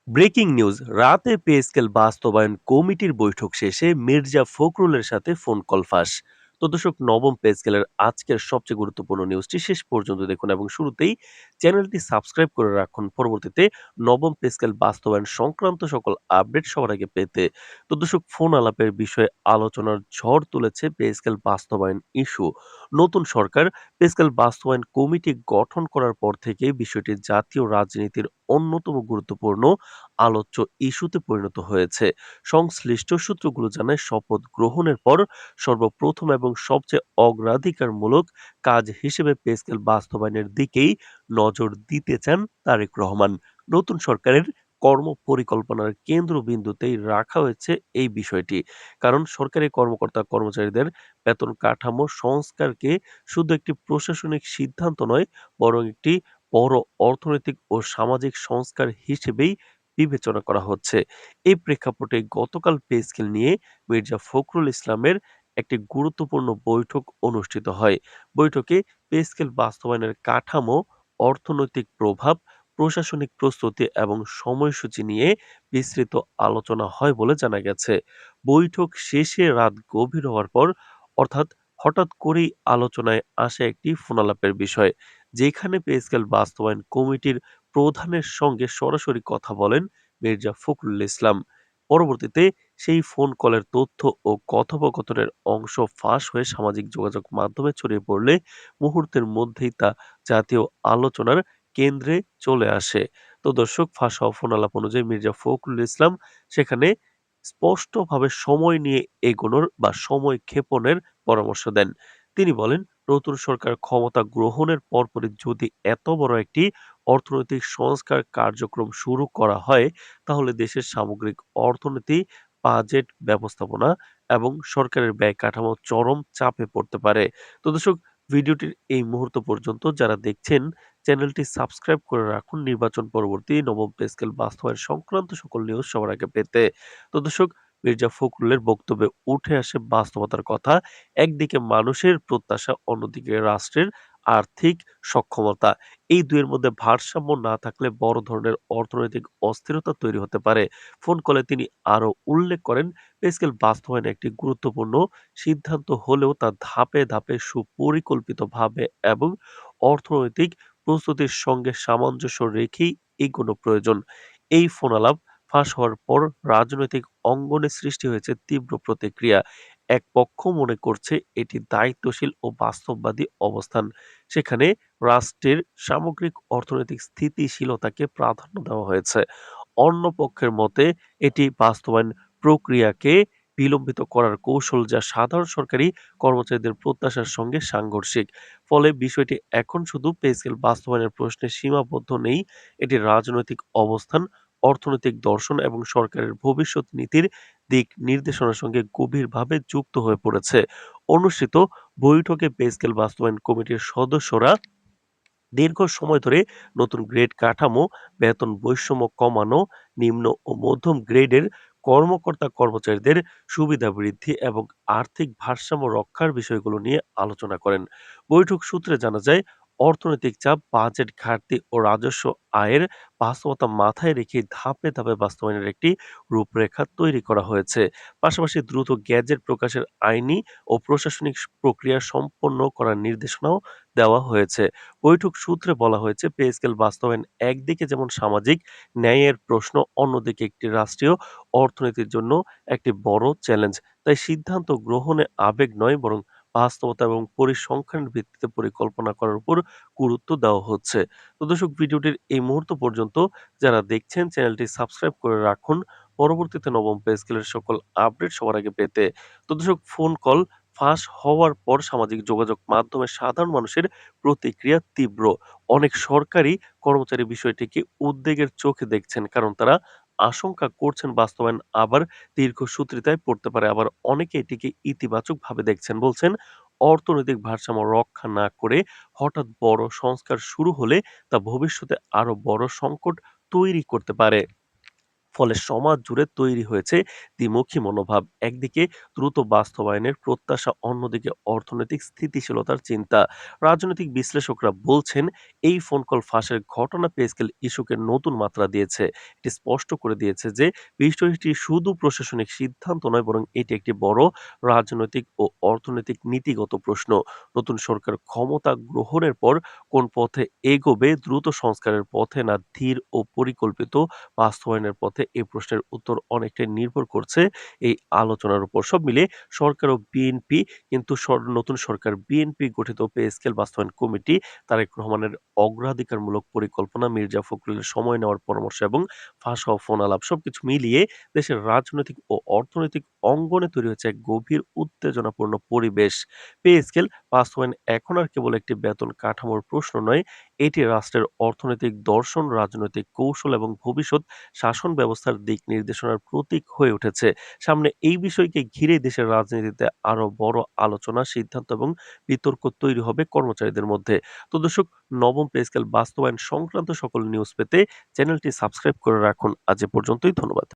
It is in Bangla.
ব্রেকিং নিউজ রাতে পে স্কেল বাস্তবায়ন কমিটির বৈঠক শেষে মির্জা ফখরুলের সাথে ফোন কল ফাঁস। তো দর্শক, নবম পে স্কেলের আজকের সবচেয়ে গুরুত্বপূর্ণ নিউজটি শেষ পর্যন্ত দেখুন এবং শুরুতেই চ্যানেলটি সাবস্ক্রাইব করে রাখুন পরবর্তীতে নবম পে স্কেল বাস্তবায়ন সংক্রান্ত সকল আপডেট সবার আগে পেতে। তো দর্শক, ফোন আলাপের বিষয়ে আলোচনার ঝড় তুলেছে পে স্কেল বাস্তবায়ন ইস্যু। নতুন সরকার পে স্কেল বাস্তবায়ন কমিটি গঠন করার পর থেকে বিষয়টি জাতীয় রাজনীতির অন্যতম গুরুত্বপূর্ণ আলোচ্য ইস্যুতে পরিণত হয়েছে। সংশ্লিষ্ট সূত্রগুলো জানায়, শপথ গ্রহণের পর সর্বপ্রথম এবং সবচেয়ে অগ্রাধিকারমূলক কাজ হিসেবে পে স্কেল বাস্তবায়নের দিকেই নজর দিতে চান তারেক রহমান। নতুন সরকারের কর্মপরিকল্পনার কেন্দ্রবিন্দুতেই রাখা হয়েছে এই বিষয়টি। কারণ সরকারি কর্মকর্তা কর্মচারীদের বেতন কাঠামো সংস্কারকে শুধু একটি প্রশাসনিক সিদ্ধান্ত নয়, বরং একটি বড় অর্থনৈতিক ও সামাজিক সংস্কার হিসেবেই বিবেচনা করা হচ্ছে। এই প্রেক্ষাপটে গতকাল পে স্কেল নিয়ে মির্জা ফখরুল ইসলামের একটি গুরুত্বপূর্ণ বৈঠক অনুষ্ঠিত হয়। বৈঠকে পে স্কেল বাস্তবায়নের কাঠামো, অর্থনৈতিক প্রভাব, প্রশাসনিক প্রস্তুতি এবং সময়সূচি নিয়ে বিস্তৃত আলোচনা হয় বলে জানা গেছে। বৈঠক শেষে রাত গভীর হওয়ার পর, অর্থাৎ হঠাৎ করেই আলোচনায় আসে একটি ফোনালাপের বিষয়, যেখানে পে স্কেল বাস্তবায়ন কমিটির প্রধানের সঙ্গে সরাসরি কথা বলেন মির্জা ফখরুল ইসলাম। পরবর্তীতে সেই ফোন কলের তথ্য ও কথোপকথনের অংশ ফাঁস হয়ে সামাজিক যোগাযোগ মাধ্যমে ছড়িয়ে পড়লে মুহূর্তের মধ্যেই তা জাতীয় আলোচনার কেন্দ্রে চলে আসে। তো দর্শক, ফাঁস হওয়া ফোন আলাপ অনুযায়ী মির্জা ফখরুল ইসলাম সেখানে স্পষ্টভাবে সময় নিয়ে এগোনোর বা সময় ক্ষেপণের পরামর্শ দেন। তিনি বলেন, নতুন সরকার ক্ষমতা গ্রহণের পরপরই যদি এত বড় একটি অর্থনৈতিক সংস্কার কার্যক্রম শুরু করা হয়, তাহলে দেশের সামগ্রিক অর্থনীতি, বাজেট ব্যবস্থাপনা এবং সরকারের ব্যয় কাঠামো চরম চাপে পড়তে পারে। তো দর্শক, ভিডিওটির এই মুহূর্ত পর্যন্ত যারা দেখছেন, চ্যানেলটি সাবস্ক্রাইব করে রাখুন নির্বাচন পরবর্তী নবম পে স্কেল বাস্তবায়ন সংক্রান্ত সকল নিউজ সবার আগে পেতে। তো দর্শক, মির্জা ফখরুলের বক্তব্যে উঠে আসে বাস্তবতার কথা। একদিকে মানুষের প্রত্যাশা, অন্যদিকে রাষ্ট্রের আর্থিক সক্ষমতা। এই দুইয়ের মধ্যে ভারসাম্য না থাকলে বড় ধরনের অর্থনৈতিক অস্থিরতা তৈরি হতে পারে। ফোন কলে তিনি আরো উল্লেখ করেন, পে স্কেল বাস্তবায়ন একটি গুরুত্বপূর্ণ সিদ্ধান্ত হলেও তা ধাপে ধাপে সুপরিকল্পিতভাবে এবং অর্থনৈতিক প্রস্তুতির সঙ্গে সামঞ্জস্য রেখেই এগোনো প্রয়োজন। এই ফোনালাপ ফাঁস হওয়ার পর রাজনৈতিক অঙ্গনে সৃষ্টি হয়েছে তীব্র প্রতিক্রিয়া। এক পক্ষ মনে করছে এটি দায়িত্বশীল ও বাস্তববাদী অবস্থান, সেখানে রাষ্ট্রের সামগ্রিক অর্থনৈতিক স্থিতিশীলতাকে প্রাধান্য দেওয়া হয়েছে। অন্য পক্ষের মতে এটি বাস্তবায়ন প্রক্রিয়াকে বিলম্বিত করার কৌশল, যা সাধারণ সরকারি কর্মচারীদের প্রত্যাশার সঙ্গে সাংঘর্ষিক। ফলে বিষয়টি এখন শুধু পে স্কেল বাস্তবায়নের প্রশ্নে সীমাবদ্ধ নেই, এটি রাজনৈতিক অবস্থান, অর্থনৈতিক দর্শন এবং সরকারের ভবিষ্যৎ নীতির দিক নির্দেশনার সঙ্গে গভীরভাবে যুক্ত হয়ে পড়েছে। অনুষ্ঠিত বৈঠকে পে স্কেল বাস্তবায়ন কমিটির সদস্যরা দীর্ঘ সময় ধরে নতুন গ্রেড কাঠামো, বেতন বৈষম্য কমানো, নিম্ন ও মধ্যম গ্রেডের কর্মকর্তা-কর্মচারীদের সুবিধা বৃদ্ধি এবং আর্থিক ভারসাম্য রক্ষার বিষয়গুলো নিয়ে আলোচনা করেন। বৈঠক সূত্রে জানা যায়, অর্থনৈতিক চাপ, বাজেট ঘাটতি ও রাজস্ব আয়ের বাস্তবতা মাথায় রেখে ধাপে ধাপে বাস্তবায়নের একটি রূপরেখা তৈরি করা হয়েছে। পাশাপাশি দ্রুত গ্যাজেট প্রকাশের আইনি ও প্রশাসনিক প্রক্রিয়া সম্পন্ন করার নির্দেশনাও দেওয়া হয়েছে। বৈঠক সূত্রে বলা হয়েছে, পে স্কেল বাস্তবায়ন একদিকে যেমন সামাজিক ন্যায়ের প্রশ্ন, অন্যদিকে একটি রাষ্ট্রীয় অর্থনীতির জন্য একটি বড় চ্যালেঞ্জ। তাই সিদ্ধান্ত গ্রহণে আবেগ নয়, বরং বাস্তবতা এবং পরিসংখ্যানের ভিত্তিতে পরিকল্পনা করার উপর গুরুত্ব দেওয়া হচ্ছে। তো দর্শক, ভিডিওটির এই মুহূর্ত পর্যন্ত যারা দেখছেন, চ্যানেলটি সাবস্ক্রাইব করে রাখুন পরবর্তীতে নবম পে স্কেলের সকল আপডেট সবার আগে পেতে। তো দর্শক, ফোন কল ফাঁস হওয়ার পর সামাজিক যোগাযোগ মাধ্যমে সাধারণ মানুষের প্রতিক্রিয়া তীব্র। অনেক সরকারি কর্মচারী বিষয়টিকে উদ্বেগের চোখে দেখছেন, কারণ তারা আশঙ্কা করছেন বাস্তবায়ন আবার দীর্ঘসূত্রিতায় পড়তে পারে। আবার অনেকে এটিকে ইতিবাচকভাবে দেখছেন, বলছেন অর্থনৈতিক ভারসাম্য রক্ষা না করে হঠাৎ বড় সংস্কার শুরু হলে তা ভবিষ্যতে আরো বড় সংকট তৈরি করতে পারে। ফলে সমাজ জুড়ে তৈরি হয়েছে দ্বিমুখী মনোভাব। একদিকে দ্রুত বাস্তবায়নের প্রত্যাশা, অন্যদিকে অর্থনৈতিক স্থিতিশীলতার চিন্তা। রাজনৈতিক বিশ্লেষকরা বলছেন এই ফোন কল ফাঁসের ঘটনা পে স্কেল ইস্যুকে নতুন মাত্রা দিয়েছে। এটি স্পষ্ট করে দিয়েছে যে বিষয়টি শুধু প্রশাসনিক সিদ্ধান্ত নয়, বরং এটি একটি বড় রাজনৈতিক ও অর্থনৈতিক নীতিগত প্রশ্ন। নতুন সরকার ক্ষমতা গ্রহণের পর কোন পথে এগোবে, দ্রুত সংস্কারের পথে না ধীর ও পরিকল্পিত বাস্তবায়নের পথে, এই প্রশ্নের উত্তর অনেকটাই নির্ভর করছে এই আলোচনার উপর। সব মিলিয়ে সরকার ও বিএনপি কিন্তু নতুন সরকার বিএনপি গঠিত পে স্কেল বাস্তবায়ন কমিটি, তারেক রহমানের অগ্রাধিকারমূলক পরিকল্পনা, মির্জা ফখরুলের সময় নেওয়ার পরামর্শ এবং ফাঁস হওয়া ফোন আলাপ সবকিছু মিলিয়ে দেশের রাজনৈতিক ও অর্থনৈতিক অঙ্গনে তৈরি হয়েছে এক গভীর উত্তেজনাপূর্ণ পরিবেশ। পে স্কেল বাস্তবায়ন এখন আর কেবল একটি বেতন কাঠামোর প্রশ্ন নয়, এটি রাষ্ট্রের অর্থনৈতিক দর্শন, রাজনৈতিক কৌশল এবং ভবিষ্যৎ শাসন ব্যবস্থার দিক নির্দেশনার প্রতীক হয়ে উঠেছে। সামনে এই বিষয়কে ঘিরে দেশের রাজনীতিতে আরো বড় আলোচনা, সিদ্ধান্ত এবং বিতর্ক তৈরি হবে কর্মচারীদের মধ্যে। তো দর্শক, নবম পে স্কেল বাস্তবায়ন সংক্রান্ত সকল নিউজ পেতে চ্যানেলটি সাবস্ক্রাইব করে রাখুন। আজ এ পর্যন্তই, ধন্যবাদ।